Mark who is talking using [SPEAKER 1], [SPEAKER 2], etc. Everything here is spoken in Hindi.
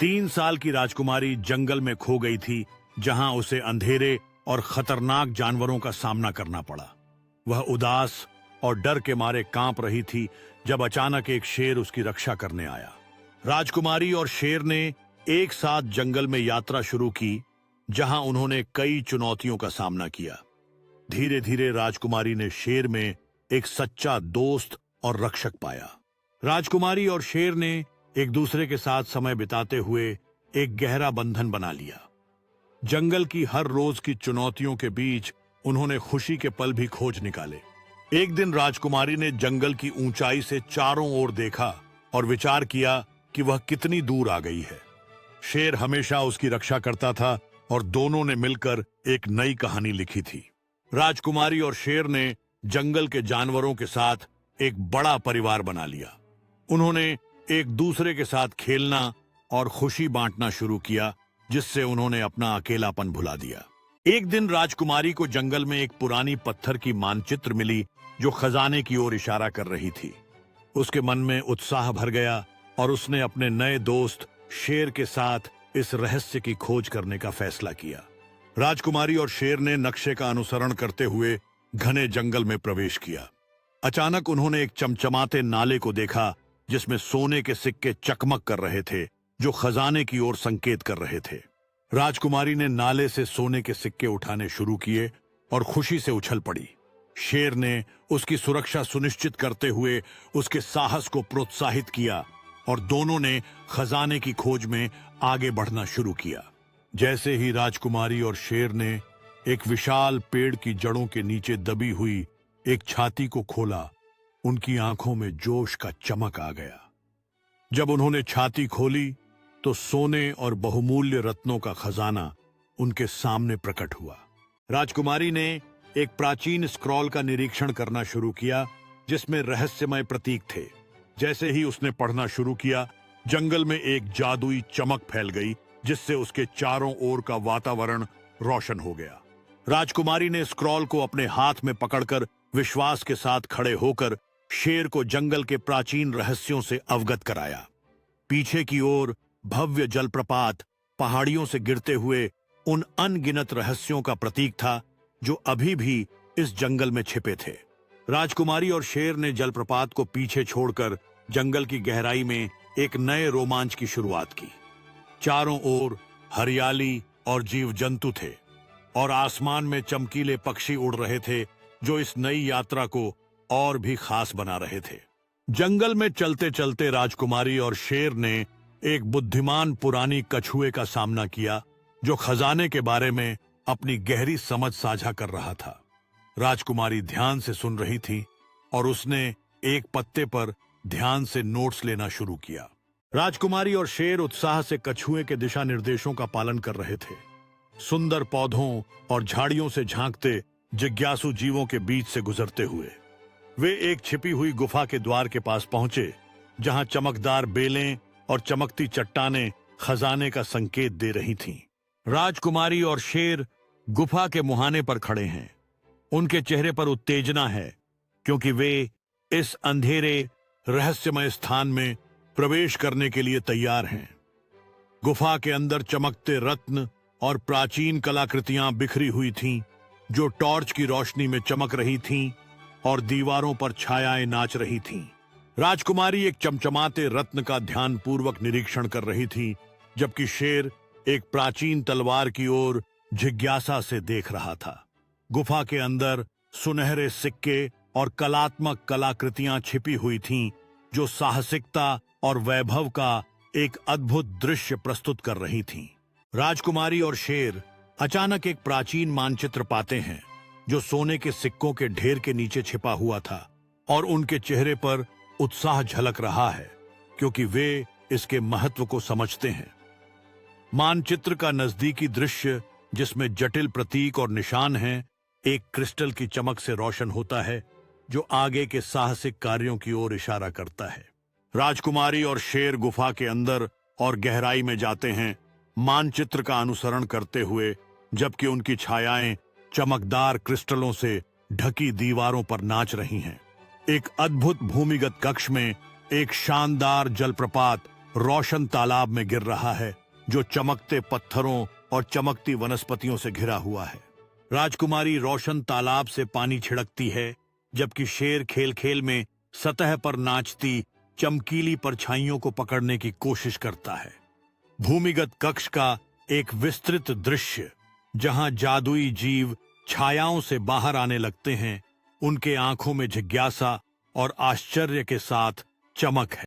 [SPEAKER 1] 3 साल की राजकुमारी जंगल में खो गई थी, जहां उसे अंधेरे और खतरनाक जानवरों का सामना करना पड़ा। वह उदास और डर के मारे कांप रही थी जब अचानक एक शेर उसकी रक्षा करने आया। राजकुमारी और शेर ने एक साथ जंगल में यात्रा शुरू की, जहां उन्होंने कई चुनौतियों का सामना किया। धीरे धीरे राजकुमारी ने शेर में एक सच्चा दोस्त और रक्षक पाया। राजकुमारी और शेर ने एक दूसरे के साथ समय बिताते हुए एक गहरा बंधन बना लिया। जंगल की हर रोज की चुनौतियों के बीच उन्होंने खुशी के पल भी खोज निकाले। एक दिन राजकुमारी ने जंगल की ऊंचाई से चारों ओर देखा और विचार किया कि वह कितनी दूर आ गई है। शेर हमेशा उसकी रक्षा करता था और दोनों ने मिलकर एक नई कहानी लिखी थी। राजकुमारी और शेर ने जंगल के जानवरों के साथ एक बड़ा परिवार बना लिया। उन्होंने एक दूसरे के साथ खेलना और खुशी बांटना शुरू किया, जिससे उन्होंने अपना अकेलापन भुला दिया। एक दिन राजकुमारी को जंगल में एक पुरानी पत्थर की मानचित्र मिली जो खजाने की ओर इशारा कर रही थी। उसके मन में उत्साह भर गया और उसने अपने नए दोस्त शेर के साथ इस रहस्य की खोज करने का फैसला किया। राजकुमारी और शेर ने नक्शे का अनुसरण करते हुए घने जंगल में प्रवेश किया। अचानक उन्होंने एक चमचमाते नाले को देखा, जिसमें सोने के सिक्के चकमक कर रहे थे, जो खजाने की ओर संकेत कर रहे थे। राजकुमारी ने नाले से सोने के सिक्के उठाने शुरू किए और खुशी से उछल पड़ी। शेर ने उसकी सुरक्षा सुनिश्चित करते हुए उसके साहस को प्रोत्साहित किया और दोनों ने खजाने की खोज में आगे बढ़ना शुरू किया। जैसे ही राजकुमारी और शेर ने एक विशाल पेड़ की जड़ों के नीचे दबी हुई एक छाती को खोला, उनकी आंखों में जोश का चमक आ गया। जब उन्होंने छाती खोली तो सोने और बहुमूल्य रत्नों का खजाना उनके सामने प्रकट हुआ। राजकुमारी ने एक प्राचीन स्क्रॉल का निरीक्षण करना शुरू किया, जिसमें रहस्यमय प्रतीक थे। जैसे ही उसने पढ़ना शुरू किया, जंगल में एक जादुई चमक फैल गई, जिससे उसके चारों ओर का वातावरण रोशन हो गया। राजकुमारी ने स्क्रॉल को अपने हाथ में पकड़कर विश्वास के साथ खड़े होकर शेर को जंगल के प्राचीन रहस्यों से अवगत कराया। पीछे की ओर भव्य जलप्रपात पहाड़ियों से गिरते हुए उन अनगिनत रहस्यों का प्रतीक था, जो अभी भी इस जंगल में छिपे थे। राजकुमारी और शेर ने जलप्रपात को पीछे छोड़कर जंगल की गहराई में एक नए रोमांच की शुरुआत की। चारों ओर हरियाली और जीव जंतु थे और आसमान में चमकीले पक्षी उड़ रहे थे, जो इस नई यात्रा को और भी खास बना रहे थे। जंगल में चलते चलते राजकुमारी और शेर ने एक बुद्धिमान पुरानी कछुए का सामना किया, जो खजाने के बारे में अपनी गहरी समझ साझा कर रहा था। राजकुमारी ध्यान से सुन रही थी और उसने एक पत्ते पर ध्यान से नोट्स लेना शुरू किया। राजकुमारी और शेर उत्साह से कछुए के दिशा निर्देशों का पालन कर रहे थे। सुंदर पौधों और झाड़ियों से झांकते जिज्ञासु जीवों के बीच से गुजरते हुए वे एक छिपी हुई गुफा के द्वार के पास पहुंचे, जहां चमकदार बेलें और चमकती चट्टानें खजाने का संकेत दे रही थीं। राजकुमारी और शेर गुफा के मुहाने पर खड़े हैं। उनके चेहरे पर उत्तेजना है, क्योंकि वे इस अंधेरे रहस्यमय स्थान में प्रवेश करने के लिए तैयार हैं। गुफा के अंदर चमकते रत्न और प्राचीन कलाकृतियां बिखरी हुई थीं, जो टॉर्च की रोशनी में चमक रही थीं और दीवारों पर छायाएं नाच रही थीं। राजकुमारी एक चमचमाते रत्न का ध्यानपूर्वक निरीक्षण कर रही थी, जबकि शेर एक प्राचीन तलवार की ओर जिज्ञासा से देख रहा था। गुफा के अंदर सुनहरे सिक्के और कलात्मक कलाकृतियां छिपी हुई थीं, जो साहसिकता और वैभव का एक अद्भुत दृश्य प्रस्तुत कर रही थीं। राजकुमारी और शेर अचानक एक प्राचीन मानचित्र पाते हैं, जो सोने के सिक्कों के ढेर के नीचे छिपा हुआ था, और उनके चेहरे पर उत्साह झलक रहा है, क्योंकि वे इसके महत्व को समझते हैं। मानचित्र का नजदीकी दृश्य, जिसमें जटिल प्रतीक और निशान हैं, एक क्रिस्टल की चमक से रोशन होता है, जो आगे के साहसिक कार्यों की ओर इशारा करता है। राजकुमारी और शेर गुफा के अंदर और गहराई में जाते हैं, मानचित्र का अनुसरण करते हुए, जबकि उनकी छायाएं चमकदार क्रिस्टलों से ढकी दीवारों पर नाच रही हैं। एक अद्भुत भूमिगत कक्ष में एक शानदार जलप्रपात रोशन तालाब में गिर रहा है जो चमकते पत्थरों और चमकती वनस्पतियों से घिरा हुआ है। राजकुमारी रोशन तालाब से पानी छिड़कती है, जबकि शेर खेल खेल में सतह पर नाचती चमकीली परछाइयों को पकड़ने की कोशिश करता है। भूमिगत कक्ष का एक विस्तृत दृश्य, जहां जादुई जीव छायाओं से बाहर आने लगते हैं, उनके आंखों में जिज्ञासा और आश्चर्य के साथ चमक है।